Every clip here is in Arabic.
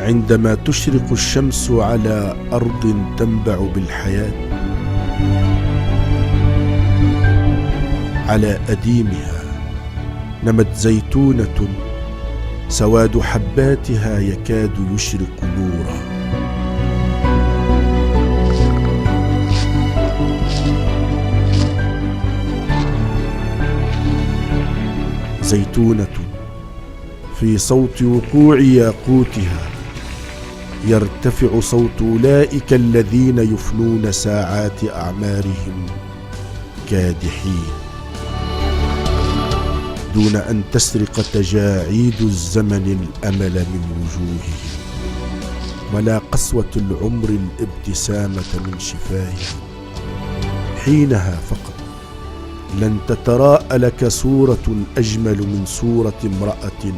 عندما تشرق الشمس على أرض تنبع بالحياة، على أديمها نمت زيتونة سواد حباتها يكاد يشرق نورا. زيتونة في صوت وقوع ياقوتها يرتفع صوت أولئك الذين يفنون ساعات أعمارهم كادحين، دون أن تسرق تجاعيد الزمن الأمل من وجوههم، ولا قسوة العمر الابتسامة من شفاههم. حينها فقط لن تتراءى لك صورة أجمل من صورة امرأة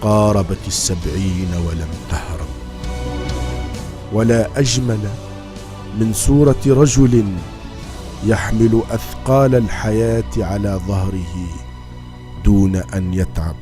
قاربت 70 ولم تهرب، ولا أجمل من صورة رجل يحمل أثقال الحياة على ظهره دون أن يتعب.